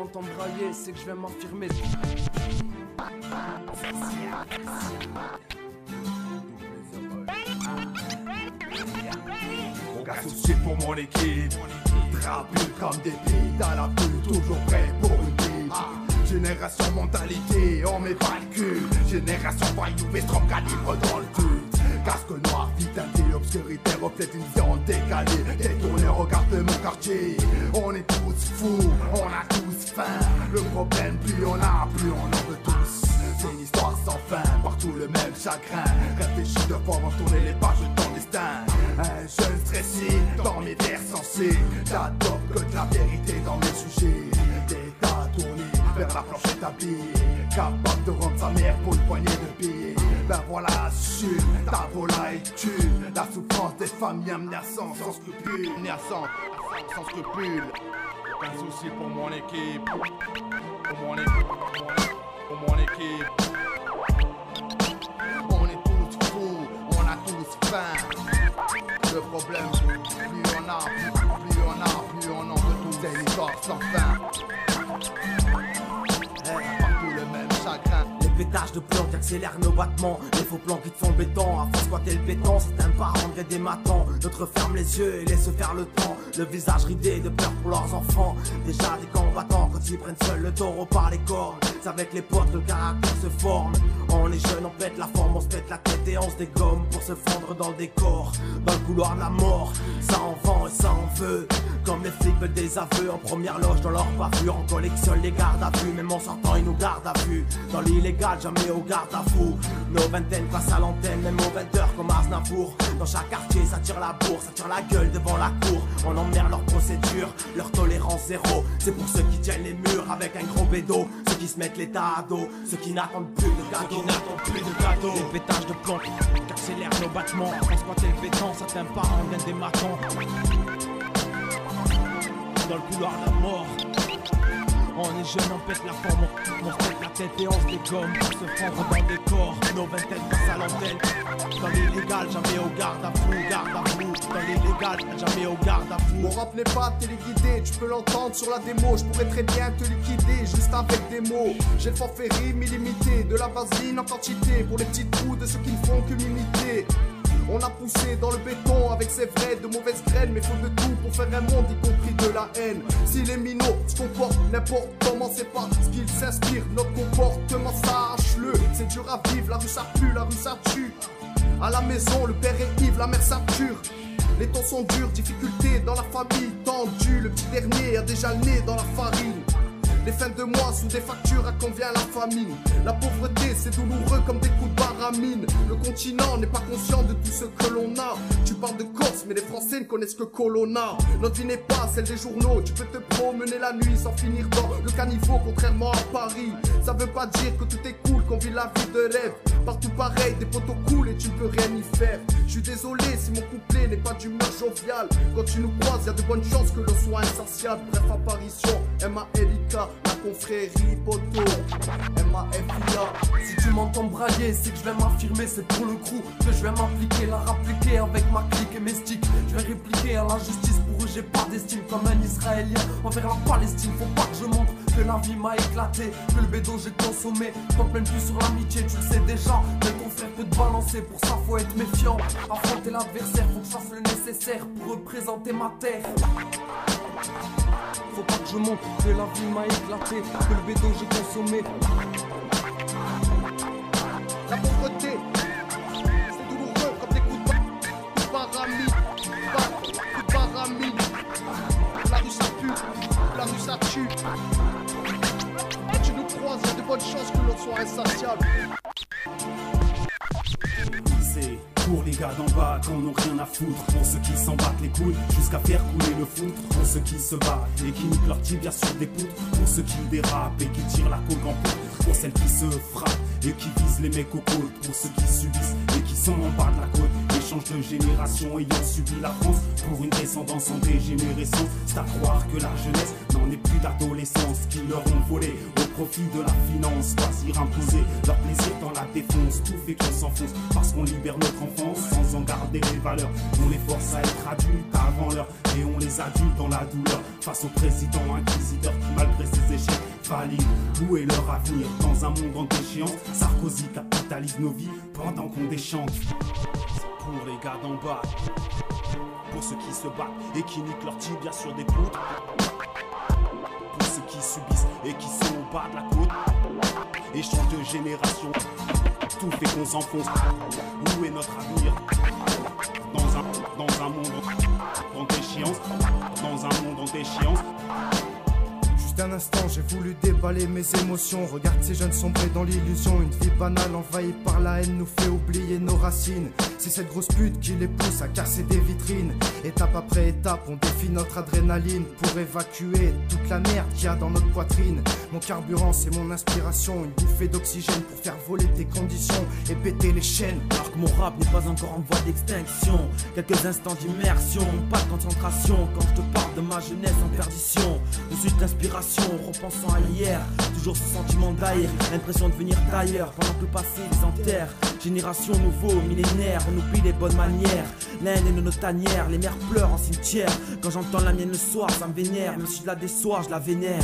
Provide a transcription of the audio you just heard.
m'entends brailler, c'est que je vais m'affirmer. Mon gars souci pour mon équipe. Trapule comme des bites à la pluie, toujours prêt pour une bite. Génération mentalité, on met pas le cul. Génération voyou, V-Strom calibre dans le cul. Casque noir, vitalité, obscurité, reflète une viande décalée. Détourné, regarde mon quartier. On est tous fous, on a tous faim. Le problème, plus on a, plus on en veut tous. C'est une histoire sans fin, partout le même chagrin. Réfléchis de fois avant de tourner les pages de ton destin. Un jeune stressé, dans mes vers sensés. T'adoptes que de la vérité dans mes sujets. L'état tourné vers la planche établie. Capable de rendre sa mère pour une poignée de billets. Ben voilà la chute, ta volaille tue. La souffrance des familles amenées sans scrupule. Sans scrupule. Un souci pour mon équipe. Pour mon équipe. Pour mon équipe. On est tous fous, on a tous faim. Le problème, plus on a, plus on en veut tous. C'est une histoire sans fin. Partout le même chagrin. Pétage de plans qui accélèrent nos battements. Les faux plans qui te font béton. À force squatter le béton, certains parents rendraient des matons. D'autres ferment les yeux et laissent faire le temps. Le visage ridé de peur pour leurs enfants. Déjà des combattants quand ils prennent seuls le taureau par les cornes. C'est avec les potes que le caractère se forme. On est jeunes, on pète la forme, on se pète la tête et on se dégomme pour se fondre dans le décor. Dans le couloir de la mort, ça en vend et ça en veut. Comme les flics veulent des aveux en première loge dans leur bavure. On collectionne les gardes à vue, même en sortant ils nous gardent à vue. Dans l'illégal, jamais au garde à fou. Nos vingtaines passent à l'antenne, même aux 20h comme Aznavour. Dans chaque quartier, ça tire la bourse, ça tire la gueule devant la cour. On emmerde leur procédure, leur tolérance zéro. C'est pour ceux qui tiennent les murs avec un gros bédo. Ceux qui se mettent l'état à dos, ceux qui n'attendent plus de cadeaux. Les pétages de plomb qui accélèrent nos battements. On squatter le béton, certains parents viennent des matons. Dans le couloir de la mort, on est jeunes, on pète la forme, on se pète la tête et on se dégomme pour se fondre dans des corps. Nos vingtaines passent à l'antenne. Dans l'illégal, jamais au garde à fou, garde à fou. Dans l'illégal, jamais au garde à fou. Mon rap n'est pas téléguidé, tu peux l'entendre sur la démo. Je pourrais très bien te liquider juste avec des mots. J'ai le forfait rime illimité, de la vaseline en quantité. Pour les petites trous de ceux qui ne font que m'imiter. On a poussé dans le béton avec ses vraies de mauvaises graines. Mais faut de tout pour faire un monde, y compris de la haine. Si les minots se comportent n'importe comment, c'est pas ce qu'ils s'inspirent. Notre comportement, sache-le. C'est dur à vivre, la rue ça pue, la rue ça tue. À la maison, le père est ivre, la mère sature. Les temps sont durs, difficultés dans la famille tendue. Le petit dernier a déjà le nez dans la farine. Les fins de mois sous des factures, à combien la famine. La pauvreté c'est douloureux comme des coups de baramine. Le continent n'est pas conscient de tout ce que l'on a. Tu parles de Corse mais les Français ne connaissent que Colonna. Notre vie n'est pas celle des journaux. Tu peux te promener la nuit sans finir dans le caniveau. Contrairement à Paris, ça veut pas dire que tout est cool, qu'on vit la vie de rêve. Partout pareil, des poteaux coulent et tu ne peux rien y faire. Je suis désolé si mon couplet n'est pas d'humeur joviale. Quand tu nous croises, y a de bonnes chances que l'on soit insatiable. Bref, apparition, M.A.L.I.K. La confrérie poto, M.A.F.I.A. Si tu m'entends brailler, c'est que je vais m'affirmer, c'est pour le crew que je vais m'appliquer, la rappliquer avec ma clique et mes sticks. Je vais répliquer à l'injustice, pour eux j'ai pas d'estime. Comme un Israélien envers la Palestine. Faut pas que je montre que la vie m'a éclaté, que le bédo j'ai consommé. Compte même plus sur l'amitié, tu le sais déjà. Mais ton frère peut te balancer, pour ça faut être méfiant. Affronter l'adversaire, faut que je fasse le nécessaire pour représenter ma terre. Faut pas que je montre que la vie m'a éclaté, que le bédo j'ai consommé. La pauvreté, c'est douloureux comme des coups de baramine. Coups de baramine. La rue ça pue, la rue ça tue. Quand tu nous croises, il y a de bonnes chances que l'on soit insatiable. C'est pour les gars d'en bas qu'on n'a rien à foutre. Pour ceux qui s'en battent les couilles jusqu'à faire couler le foutre. Pour ceux qui se battent et qui niquent leur tibia sur des poutres. Pour ceux qui dérapent et qui tirent la coque en poutre. Pour celles qui se frappent et qui visent les mecs aux côtes. Pour ceux qui subissent et qui sont en bas de la côte. Échange de génération ayant subi la France. Pour une descendance en dégénérescence. C'est à croire que la jeunesse n'en est plus d'adolescence. Qui leur ont volé au profit de la finance, choisir imposer leur plaisir dans la défonce. Tout fait qu'on s'enfonce parce qu'on libère notre enfance sans en garder les valeurs. On les force à être adultes avant l'heure et on les adulte dans la douleur face au président inquisiteur qui malgré ses échecs valide. Où est leur avenir dans un monde en déchéance? Sarkozy capitalise nos vies pendant qu'on déchante. C'est pour les gars d'en bas, pour ceux qui se battent et qui niquent leur tibia sur des poutres, pour ceux qui subissent et qui sont au bas de la côte. Échange de génération, tout fait qu'on s'enfonce. Où est notre avenir? Dans un monde en déchéance, dans un monde en déchéance. Juste un instant, j'ai voulu déballer mes émotions. Regarde ces jeunes sombrer dans l'illusion. Une vie banale envahie par la haine nous fait oublier nos racines. C'est cette grosse pute qui les pousse à casser des vitrines. Étape après étape, on défie notre adrénaline pour évacuer toute la merde qu'il y a dans notre poitrine. Mon carburant, c'est mon inspiration. Une bouffée d'oxygène pour faire voler tes conditions et péter les chaînes. Alors que mon rap n'est pas encore en voie d'extinction. Quelques instants d'immersion, pas de concentration. Quand je te parle de ma jeunesse en perdition, de suite d'inspiration, repensant à hier. Toujours ce sentiment d'haïr, l'impression de venir d'ailleurs. Pendant que le passé les enterre. Génération nouveau, millénaire, on oublie les bonnes manières. L'Inde est de nos tanières, les mères pleurent en cimetière. Quand j'entends la mienne le soir, ça me vénère. Même si je la déçois, je la vénère.